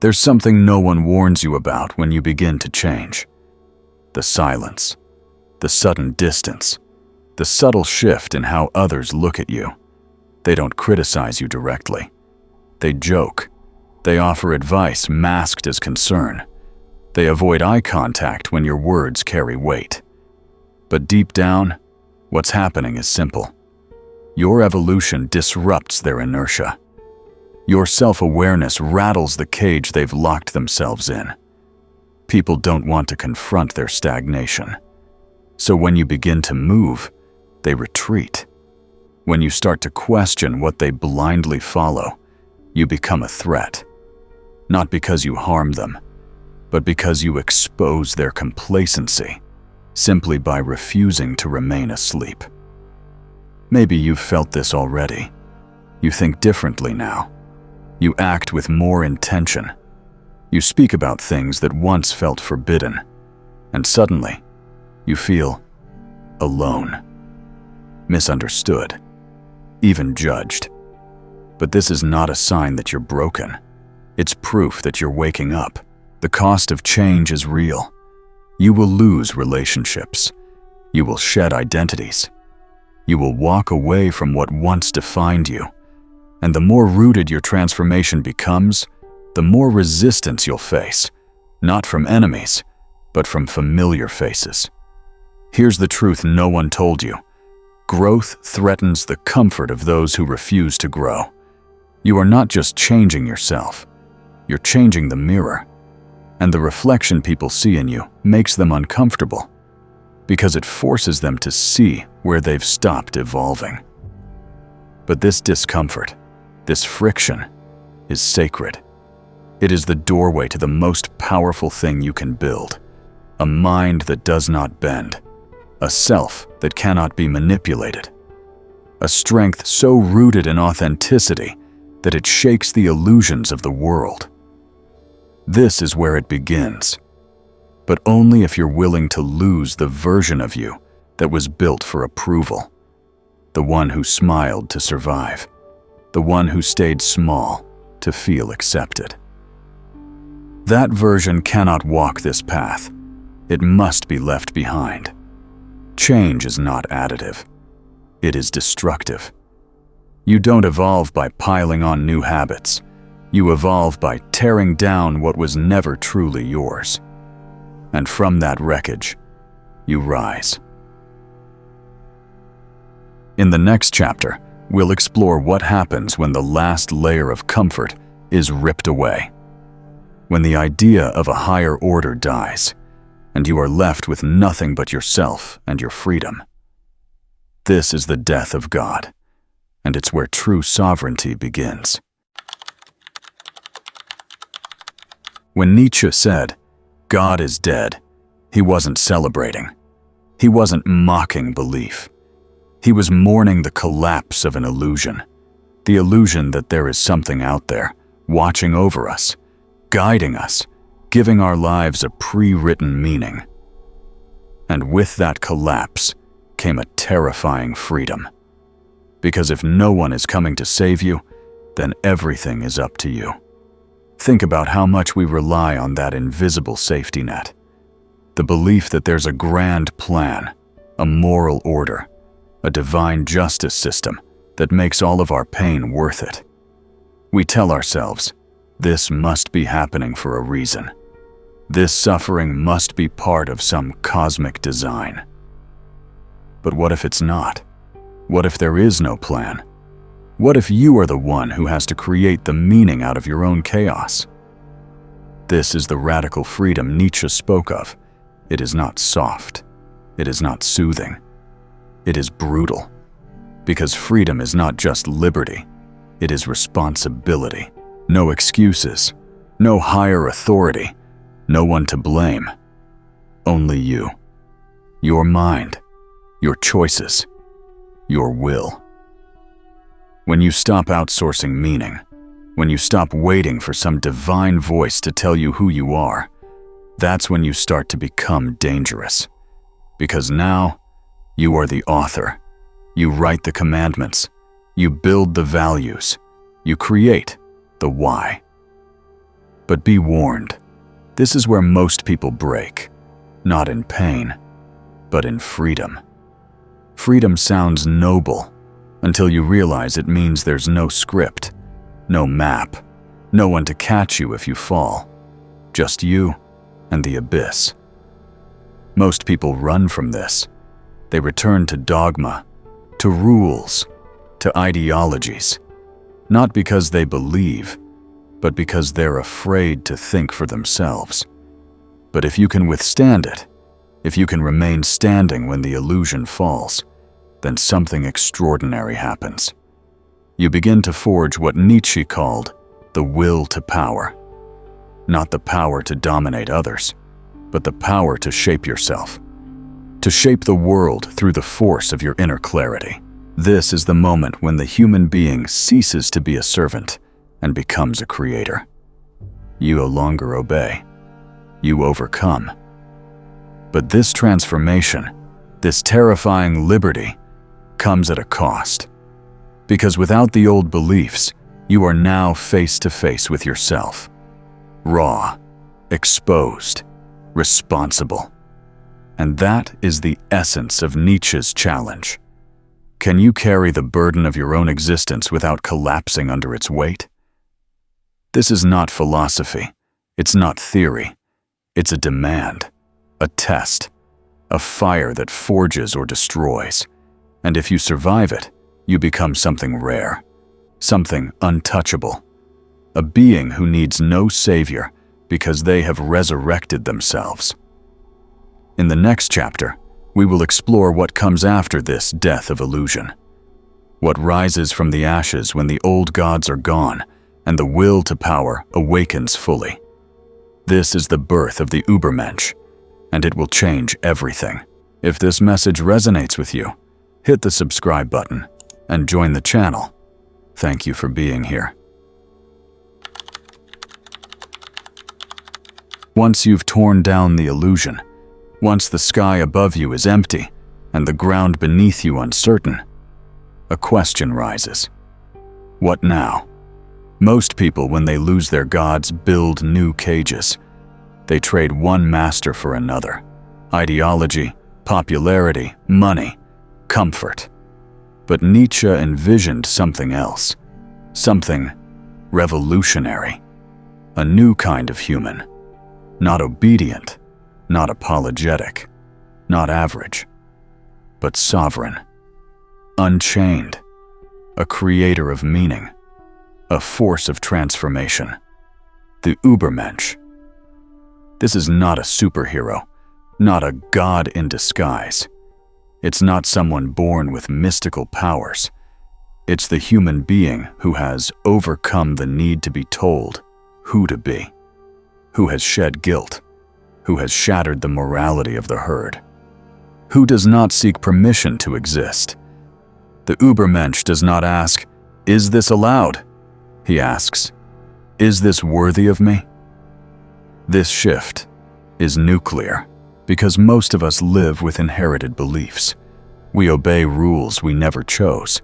There's something no one warns you about when you begin to change. The silence, the sudden distance, the subtle shift in how others look at you. They don't criticize you directly. They joke. They offer advice masked as concern. They avoid eye contact when your words carry weight. But deep down, what's happening is simple. Your evolution disrupts their inertia. Your self-awareness rattles the cage they've locked themselves in. People don't want to confront their stagnation. So when you begin to move, they retreat. When you start to question what they blindly follow, you become a threat. Not because you harm them, but because you expose their complacency, simply by refusing to remain asleep. Maybe you've felt this already. You think differently now. You act with more intention. You speak about things that once felt forbidden, and suddenly, you feel alone, misunderstood, even judged. But this is not a sign that you're broken. It's proof that you're waking up. The cost of change is real. You will lose relationships. You will shed identities. You will walk away from what once defined you. And the more rooted your transformation becomes, the more resistance you'll face, not from enemies, but from familiar faces. Here's the truth no one told you. Growth threatens the comfort of those who refuse to grow. You are not just changing yourself, you're changing the mirror. And the reflection people see in you makes them uncomfortable, because it forces them to see where they've stopped evolving. But this discomfort, this friction, is sacred. It is the doorway to the most powerful thing you can build. A mind that does not bend. A self that cannot be manipulated. A strength so rooted in authenticity that it shakes the illusions of the world. This is where it begins. But only if you're willing to lose the version of you that was built for approval. The one who smiled to survive. The one who stayed small to feel accepted. That version cannot walk this path. It must be left behind. Change is not additive. It is destructive. You don't evolve by piling on new habits. You evolve by tearing down what was never truly yours. And from that wreckage, you rise. In the next chapter, we'll explore what happens when the last layer of comfort is ripped away. When the idea of a higher order dies, and you are left with nothing but yourself and your freedom. This is the death of God, and it's where true sovereignty begins. When Nietzsche said, "God is dead," he wasn't celebrating. He wasn't mocking belief. He was mourning the collapse of an illusion. The illusion that there is something out there, watching over us, guiding us, giving our lives a pre-written meaning. And with that collapse came a terrifying freedom. Because if no one is coming to save you, then everything is up to you. Think about how much we rely on that invisible safety net. The belief that there's a grand plan, a moral order, a divine justice system that makes all of our pain worth it. We tell ourselves, this must be happening for a reason. This suffering must be part of some cosmic design. But what if it's not? What if there is no plan? What if you are the one who has to create the meaning out of your own chaos? This is the radical freedom Nietzsche spoke of. It is not soft. It is not soothing. It is brutal. Because freedom is not just liberty. It is responsibility. No excuses. No higher authority. No one to blame. Only you. Your mind. Your choices. Your will. When you stop outsourcing meaning, when you stop waiting for some divine voice to tell you who you are, that's when you start to become dangerous. Because now, you are the author. You write the commandments. You build the values. You create the why. But be warned, this is where most people break, not in pain, but in freedom. Freedom sounds noble until you realize it means there's no script, no map, no one to catch you if you fall, just you and the abyss. Most people run from this. They return to dogma, to rules, to ideologies, not because they believe, but because they're afraid to think for themselves. But if you can withstand it, if you can remain standing when the illusion falls, then something extraordinary happens. You begin to forge what Nietzsche called the will to power. Not the power to dominate others, but the power to shape yourself, to shape the world through the force of your inner clarity. This is the moment when the human being ceases to be a servant and becomes a creator. You no longer obey. You overcome. But this transformation, this terrifying liberty, comes at a cost. Because without the old beliefs, you are now face to face with yourself. Raw, exposed, responsible. And that is the essence of Nietzsche's challenge. Can you carry the burden of your own existence without collapsing under its weight? This is not philosophy. It's not theory. It's a demand, a test, a fire that forges or destroys. And if you survive it, you become something rare, something untouchable, a being who needs no savior because they have resurrected themselves. In the next chapter, we will explore what comes after this death of illusion, what rises from the ashes when the old gods are gone and the will to power awakens fully. This is the birth of the Übermensch, and it will change everything. If this message resonates with you, hit the subscribe button and join the channel. Thank you for being here. Once you've torn down the illusion, once the sky above you is empty and the ground beneath you uncertain, a question rises. What now? Most people, when they lose their gods, build new cages. They trade one master for another. Ideology, popularity, money, comfort. But Nietzsche envisioned something else, something revolutionary, a new kind of human, not obedient, not apologetic, not average, but sovereign, unchained, a creator of meaning, a force of transformation, the Übermensch. This is not a superhero, not a god in disguise. It's not someone born with mystical powers. It's the human being who has overcome the need to be told who to be, who has shed guilt, who has shattered the morality of the herd, who does not seek permission to exist. The Übermensch does not ask, "Is this allowed?" He asks, "Is this worthy of me?" This shift is nuclear because most of us live with inherited beliefs. We obey rules we never chose.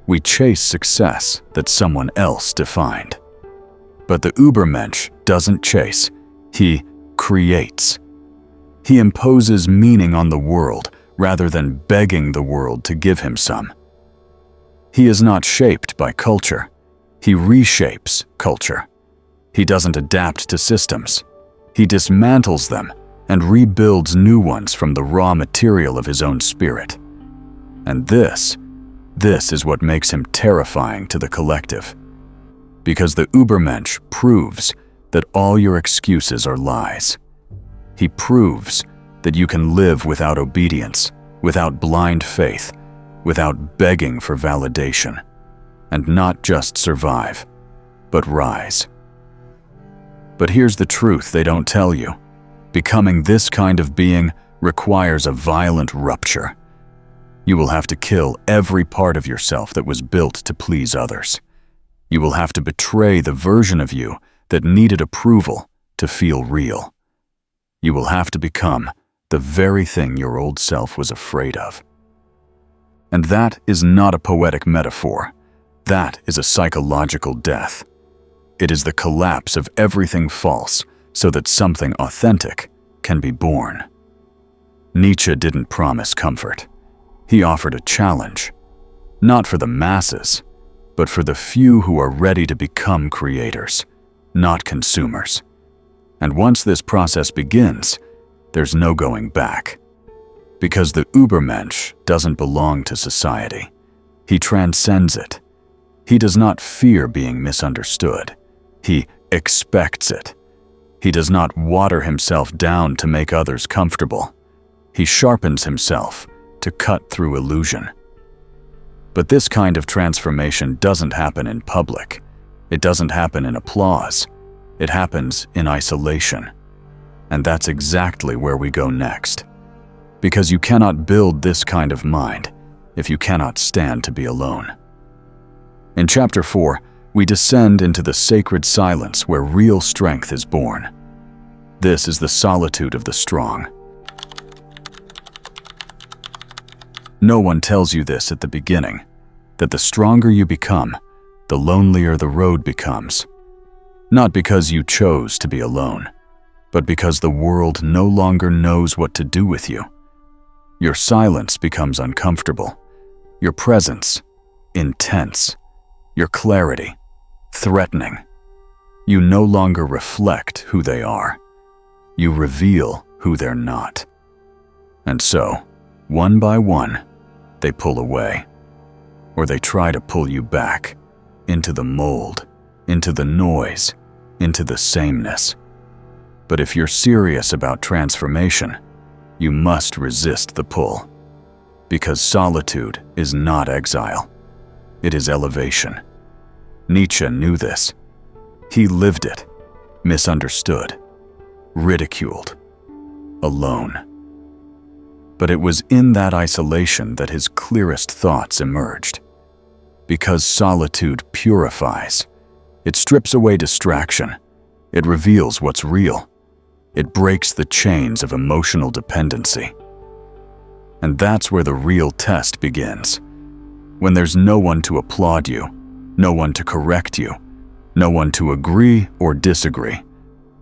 We chase success that someone else defined. But the Übermensch doesn't chase, he creates. He imposes meaning on the world rather than begging the world to give him some. He is not shaped by culture. He reshapes culture. He doesn't adapt to systems. He dismantles them and rebuilds new ones from the raw material of his own spirit. And this is what makes him terrifying to the collective. Because the Übermensch proves that all your excuses are lies. He proves that you can live without obedience, without blind faith, without begging for validation, and not just survive, but rise. But here's the truth they don't tell you. Becoming this kind of being requires a violent rupture. You will have to kill every part of yourself that was built to please others. You will have to betray the version of you that needed approval to feel real. You will have to become the very thing your old self was afraid of. And that is not a poetic metaphor. That is a psychological death. It is the collapse of everything false so that something authentic can be born. Nietzsche didn't promise comfort. He offered a challenge, not for the masses, but for the few who are ready to become creators, not consumers. And once this process begins, there's no going back. Because the Übermensch doesn't belong to society. He transcends it. He does not fear being misunderstood. He expects it. He does not water himself down to make others comfortable. He sharpens himself to cut through illusion. But this kind of transformation doesn't happen in public. It doesn't happen in applause. It happens in isolation. And that's exactly where we go next. Because you cannot build this kind of mind if you cannot stand to be alone. In Chapter 4, we descend into the sacred silence where real strength is born. This is the solitude of the strong. No one tells you this at the beginning, that the stronger you become, the lonelier the road becomes. Not because you chose to be alone, but because the world no longer knows what to do with you. Your silence becomes uncomfortable, your presence intense, your clarity threatening. You no longer reflect who they are. You reveal who they're not. And so, one by one, they pull away, or they try to pull you back into the mold, into the noise, into the sameness. But if you're serious about transformation, you must resist the pull, because solitude is not exile. It is elevation. Nietzsche knew this. He lived it, misunderstood, ridiculed, alone. But it was in that isolation that his clearest thoughts emerged. Because solitude purifies. It strips away distraction. It reveals what's real. It breaks the chains of emotional dependency. And that's where the real test begins. When there's no one to applaud you, no one to correct you, no one to agree or disagree,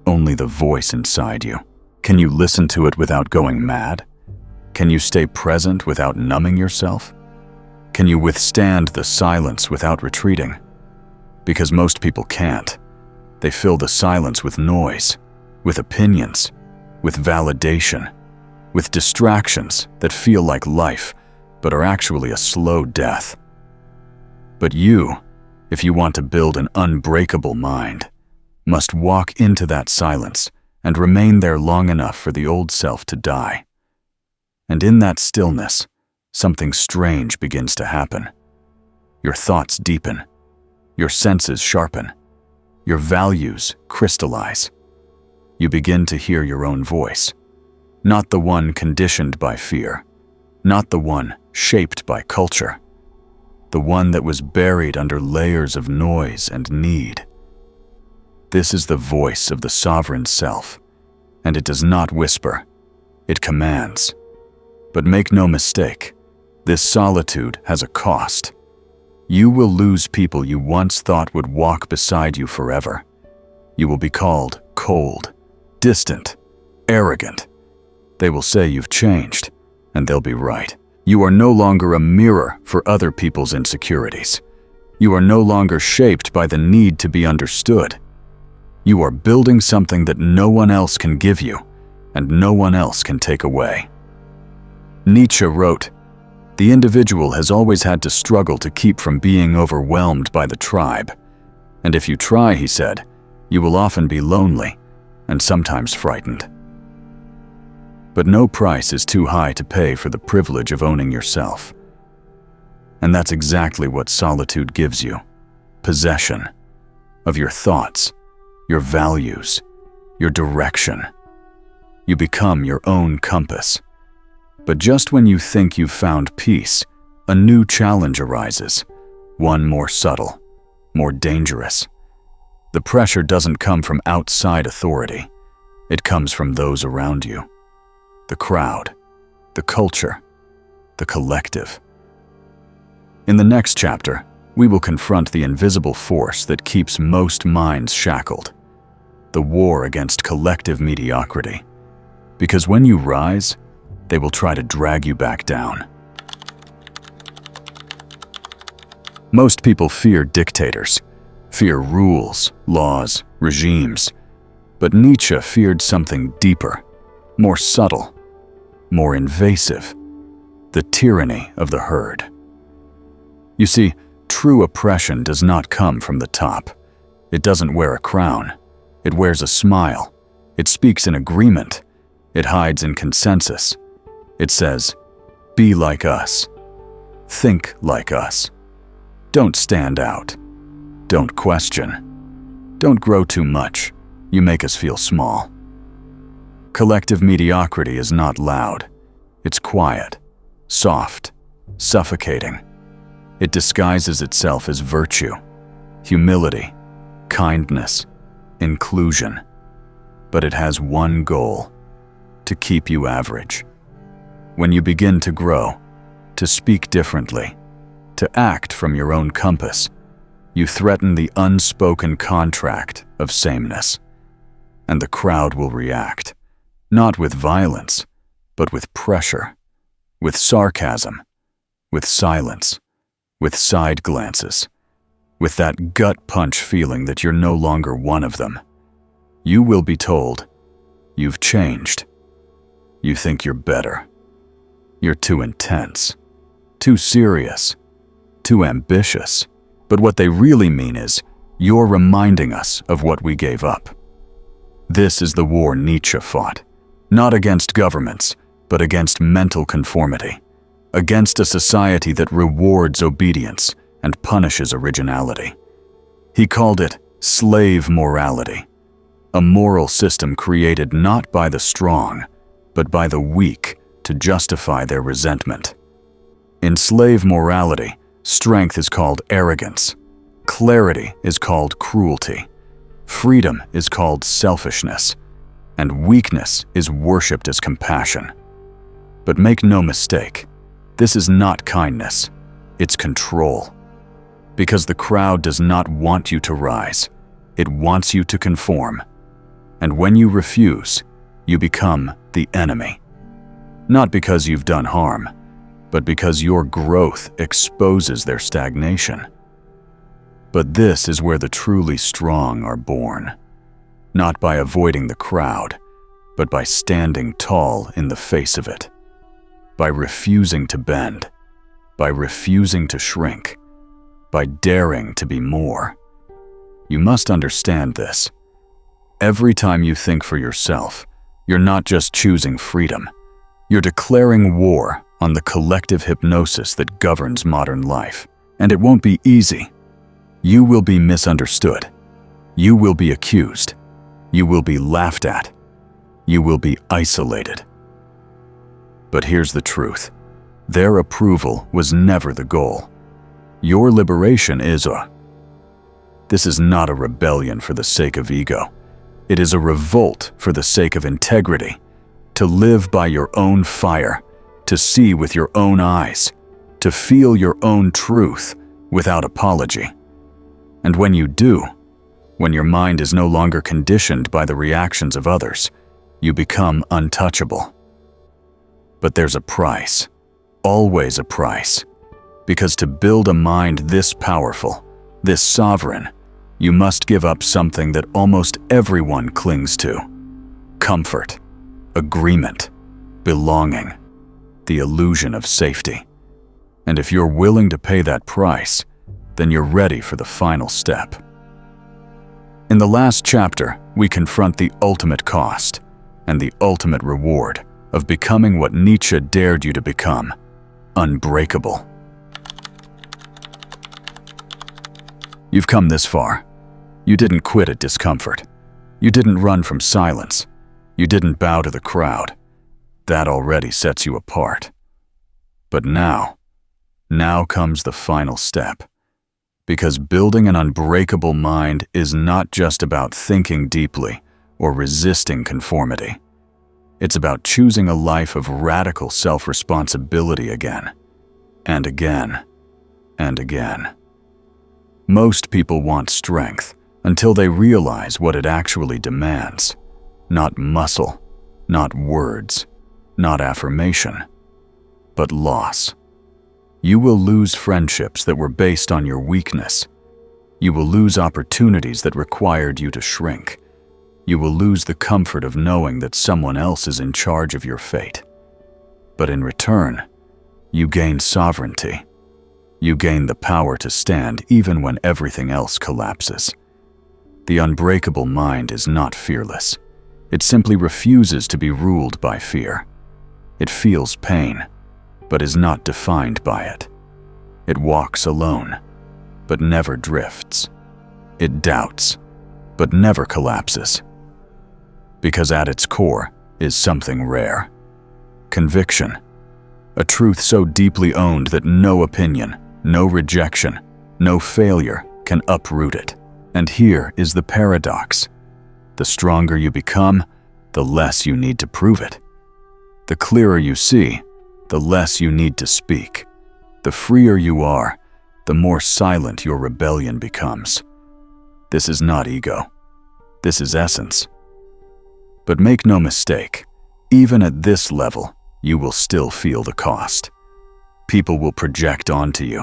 only the voice inside you. Can you listen to it without going mad? Can you stay present without numbing yourself? Can you withstand the silence without retreating? Because most people can't. They fill the silence with noise, with opinions, with validation, with distractions that feel like life, but are actually a slow death. But you, if you want to build an unbreakable mind, must walk into that silence and remain there long enough for the old self to die. And in that stillness, something strange begins to happen. Your thoughts deepen, your senses sharpen, your values crystallize. You begin to hear your own voice, not the one conditioned by fear, not the one shaped by culture, the one that was buried under layers of noise and need. This is the voice of the sovereign self, and it does not whisper, it commands. But make no mistake, this solitude has a cost. You will lose people you once thought would walk beside you forever. You will be called cold, distant, arrogant. They will say you've changed, and they'll be right. You are no longer a mirror for other people's insecurities. You are no longer shaped by the need to be understood. You are building something that no one else can give you, and no one else can take away. Nietzsche wrote, "The individual has always had to struggle to keep from being overwhelmed by the tribe. And if you try," he said, "you will often be lonely and sometimes frightened." But no price is too high to pay for the privilege of owning yourself. And that's exactly what solitude gives you: possession of your thoughts, your values, your direction. You become your own compass. But just when you think you've found peace, a new challenge arises, one more subtle, more dangerous. The pressure doesn't come from outside authority. It comes from those around you. The crowd, the culture, the collective. In the next chapter, we will confront the invisible force that keeps most minds shackled, the war against collective mediocrity. Because when you rise, they will try to drag you back down. Most people fear dictators, fear rules, laws, regimes. But Nietzsche feared something deeper, more subtle, more invasive: the tyranny of the herd. You see, true oppression does not come from the top. It doesn't wear a crown. It wears a smile. It speaks in agreement. It hides in consensus. It says, "Be like us. Think like us. Don't stand out. Don't question. Don't grow too much. You make us feel small." Collective mediocrity is not loud. It's quiet, soft, suffocating. It disguises itself as virtue, humility, kindness, inclusion. But it has one goal: to keep you average. When you begin to grow, to speak differently, to act from your own compass, you threaten the unspoken contract of sameness. And the crowd will react, not with violence, but with pressure, with sarcasm, with silence, with side glances, with that gut punch feeling that you're no longer one of them. You will be told, "You've changed. You think you're better. You're too intense, too serious, too ambitious." But what they really mean is, "You're reminding us of what we gave up." This is the war Nietzsche fought, not against governments, but against mental conformity, against a society that rewards obedience and punishes originality. He called it slave morality, a moral system created not by the strong, but by the weak to justify their resentment. In slave morality, strength is called arrogance, clarity is called cruelty, freedom is called selfishness, and weakness is worshipped as compassion. But make no mistake, this is not kindness, it's control. Because the crowd does not want you to rise, it wants you to conform. And when you refuse, you become the enemy. Not because you've done harm, but because your growth exposes their stagnation. But this is where the truly strong are born, not by avoiding the crowd, but by standing tall in the face of it, by refusing to bend, by refusing to shrink, by daring to be more. You must understand this. Every time you think for yourself, you're not just choosing freedom, you're declaring war on the collective hypnosis that governs modern life. And it won't be easy. You will be misunderstood. You will be accused. You will be laughed at. You will be isolated. But here's the truth. Their approval was never the goal. Your liberation is This is not a rebellion for the sake of ego. It is a revolt for the sake of integrity. To live by your own fire, to see with your own eyes, to feel your own truth without apology. And when you do, when your mind is no longer conditioned by the reactions of others, you become untouchable. But there's a price, always a price, because to build a mind this powerful, this sovereign, you must give up something that almost everyone clings to: comfort, agreement, belonging, the illusion of safety. And if you're willing to pay that price, then you're ready for the final step. In the last chapter, we confront the ultimate cost and the ultimate reward of becoming what Nietzsche dared you to become: unbreakable. You've come this far. You didn't quit at discomfort. You didn't run from silence. You didn't bow to the crowd. That already sets you apart. But now comes the final step. Because building an unbreakable mind is not just about thinking deeply or resisting conformity. It's about choosing a life of radical self-responsibility again, and again, and again. Most people want strength until they realize what it actually demands. Not muscle, not words, not affirmation, but loss. You will lose friendships that were based on your weakness. You will lose opportunities that required you to shrink. You will lose the comfort of knowing that someone else is in charge of your fate. But in return, you gain sovereignty. You gain the power to stand even when everything else collapses. The unbreakable mind is not fearless. It simply refuses to be ruled by fear. It feels pain, but is not defined by it. It walks alone, but never drifts. It doubts, but never collapses. Because at its core is something rare. Conviction. A truth so deeply owned that no opinion, no rejection, no failure can uproot it. And here is the paradox. The stronger you become, the less you need to prove it. The clearer you see, the less you need to speak. The freer you are, the more silent your rebellion becomes. This is not ego. This is essence. But make no mistake, even at this level, you will still feel the cost. People will project onto you.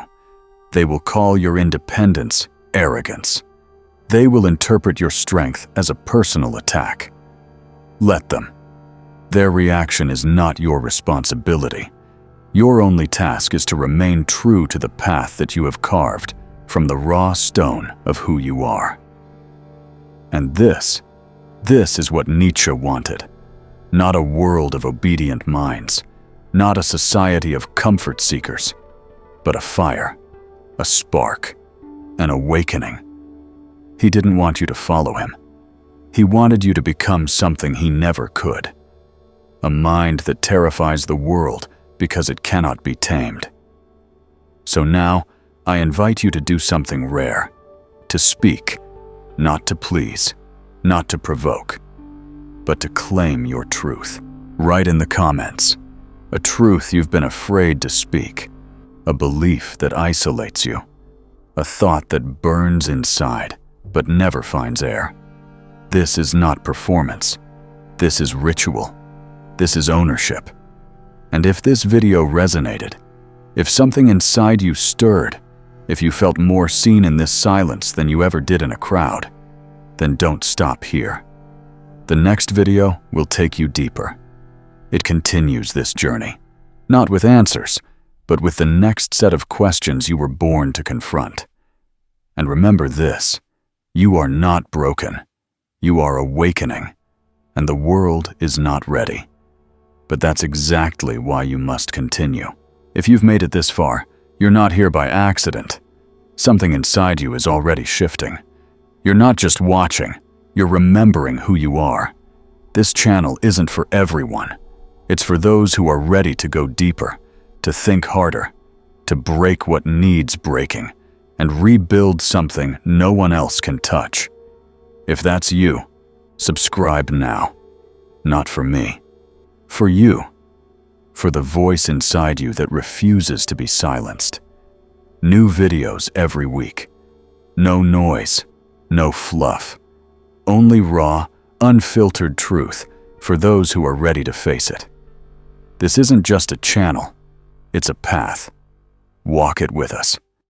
They will call your independence arrogance. They will interpret your strength as a personal attack. Let them. Their reaction is not your responsibility. Your only task is to remain true to the path that you have carved from the raw stone of who you are. And this is what Nietzsche wanted. Not a world of obedient minds, not a society of comfort seekers, but a fire, a spark, an awakening. He didn't want you to follow him. He wanted you to become something he never could. A mind that terrifies the world because it cannot be tamed. So now, I invite you to do something rare. To speak, not to please, not to provoke, but to claim your truth. Write in the comments, a truth you've been afraid to speak, a belief that isolates you, a thought that burns inside but never finds air. This is not performance. This is ritual. This is ownership. And if this video resonated, if something inside you stirred, if you felt more seen in this silence than you ever did in a crowd, then don't stop here. The next video will take you deeper. It continues this journey, not with answers, but with the next set of questions you were born to confront. And remember this, you are not broken. You are awakening, and the world is not ready. But that's exactly why you must continue. If you've made it this far, you're not here by accident. Something inside you is already shifting. You're not just watching, you're remembering who you are. This channel isn't for everyone. It's for those who are ready to go deeper, to think harder, to break what needs breaking, and rebuild something no one else can touch. If that's you, subscribe now. Not for me. For you. For the voice inside you that refuses to be silenced. New videos every week. No noise, no fluff. Only raw, unfiltered truth for those who are ready to face it. This isn't just a channel, it's a path. Walk it with us.